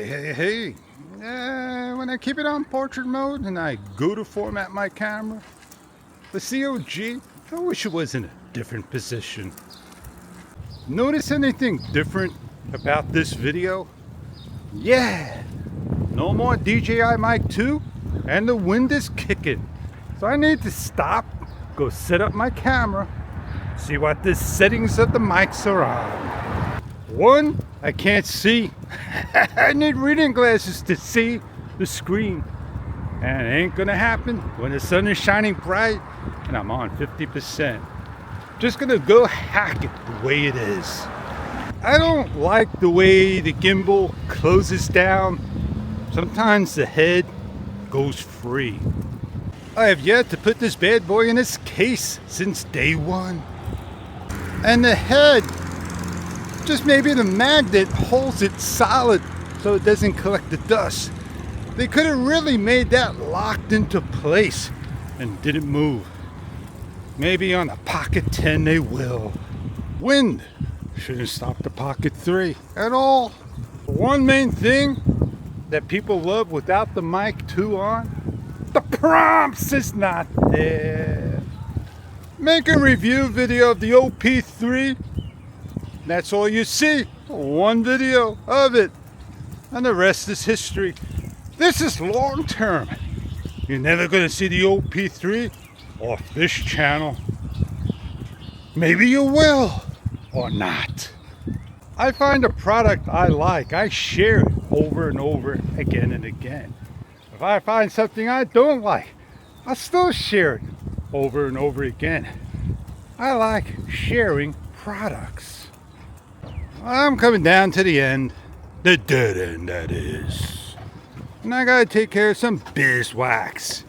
Hey. When I keep it on portrait mode and I go to format my camera, the COG, I wish it was in a different position. Notice anything different about this video? Yeah, no more DJI Mic 2 and the wind is kicking. So I need to stop, go set up my camera, see what the settings of the mics are on. One, I can't see. I need reading glasses to see the screen. And it ain't gonna happen when the sun is shining bright and I'm on 50%. Just gonna go hack it the way it is. I don't like the way the gimbal closes down. Sometimes the head goes free. I have yet to put this bad boy in its case since day one. And the head, just maybe the magnet holds it solid so it doesn't collect the dust. They could have really made that locked into place and didn't move. Maybe on the Pocket 10 they will. Wind shouldn't stop the Pocket 3 at all. One main thing that people love without the Mic 2 on, the prompts is not there. Make a review video of the OP3. That's all you see, one video of it, and the rest is history. This is long term. You're never gonna see the OP3 off this channel. Maybe you will, or not. I find a product I like, I share it over and over again and again. If I find something I don't like, I'll still share it over and over again. I like sharing products. I'm coming down to the end, the dead end that is. And I gotta take care of some beeswax.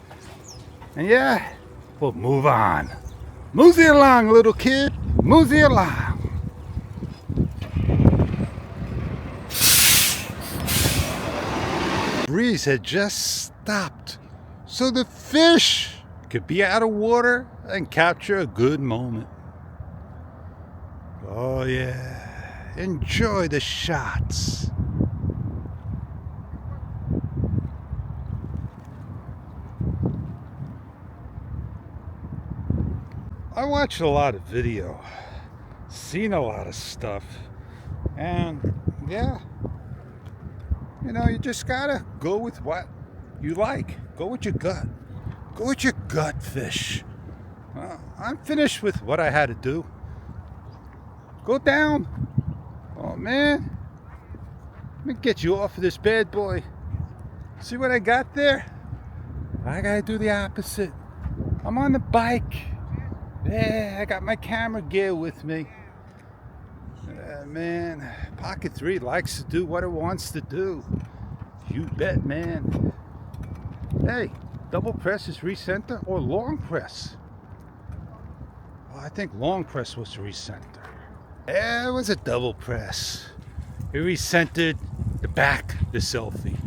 And yeah, we'll move on. Mosey along, little kid, mosey along. Breeze had just stopped, so the fish could be out of water and capture a good moment. Oh yeah. Enjoy the shots. I watched a lot of video, seen a lot of stuff, and yeah, you know, you just gotta go with what you like. Go with your gut. Go with your gut, fish. Well, I'm finished with what I had to do. Go down. Oh man, let me get you off of this bad boy. See what I got there? I gotta do the opposite. I'm on the bike. Yeah, I got my camera gear with me. Man, Pocket 3 likes to do what it wants to do. You bet, man. Hey, double press is recenter or long press? Well, I think long press was the recenter. Yeah, it was a double press. It recentered the back, the selfie.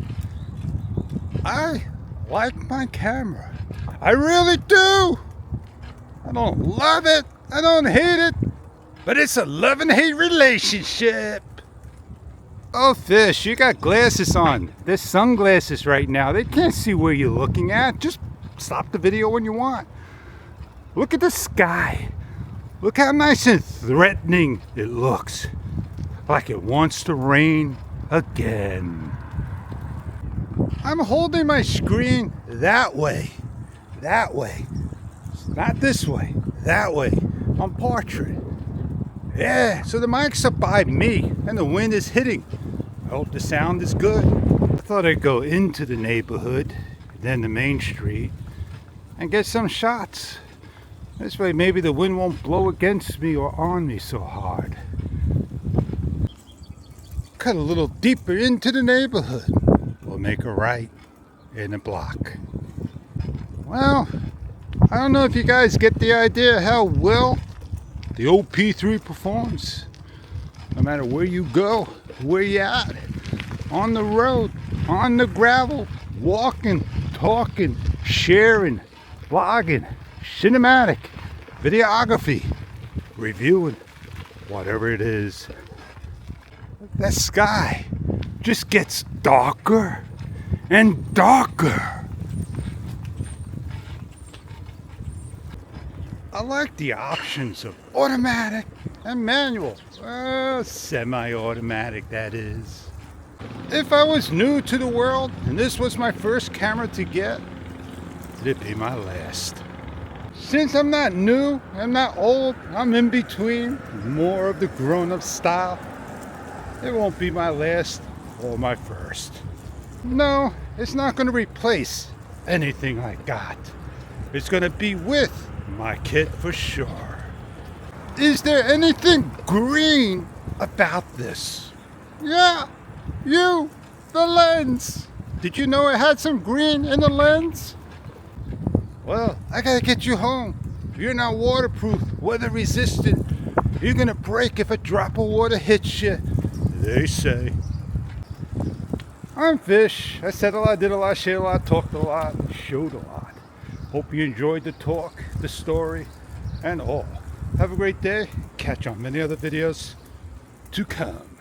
I like my camera. I really do. I don't love it. I don't hate it. But it's a love and hate relationship. Oh, fish, you got glasses on. There's sunglasses right now. They can't see where you're looking at. Just stop the video when you want. Look at the sky. Look how nice and threatening it looks. Like it wants to rain again. I'm holding my screen that way. That way. Not this way. That way. On portrait. Yeah, so the mics are by me and the wind is hitting. I hope the sound is good. I thought I'd go into the neighborhood, then the main street, and get some shots. This way maybe the wind won't blow against me or on me so hard. Cut a little deeper into the neighborhood. We'll make a right in the block. Well, I don't know if you guys get the idea how well the OP3 performs. No matter where you go, where you at, on the road, on the gravel, walking, talking, sharing, vlogging, cinematic, videography, reviewing, whatever it is. That sky just gets darker and darker. I like the options of automatic and manual. Semi-automatic, that is. If I was new to the world and this was my first camera to get, it'd be my last. Since I'm not new, I'm not old, I'm in between, more of the grown-up style, it won't be my last or my first. No, it's not going to replace anything I got. It's going to be with my kit for sure. Is there anything green about this? Yeah, the lens. Did you know it had some green in the lens? Well, I gotta get you home. You're not waterproof, weather resistant. You're gonna break if a drop of water hits you, they say. I'm Fish. I said a lot, did a lot, shared a lot, talked a lot, showed a lot. Hope you enjoyed the talk, the story, and all. Have a great day. Catch on many other videos to come.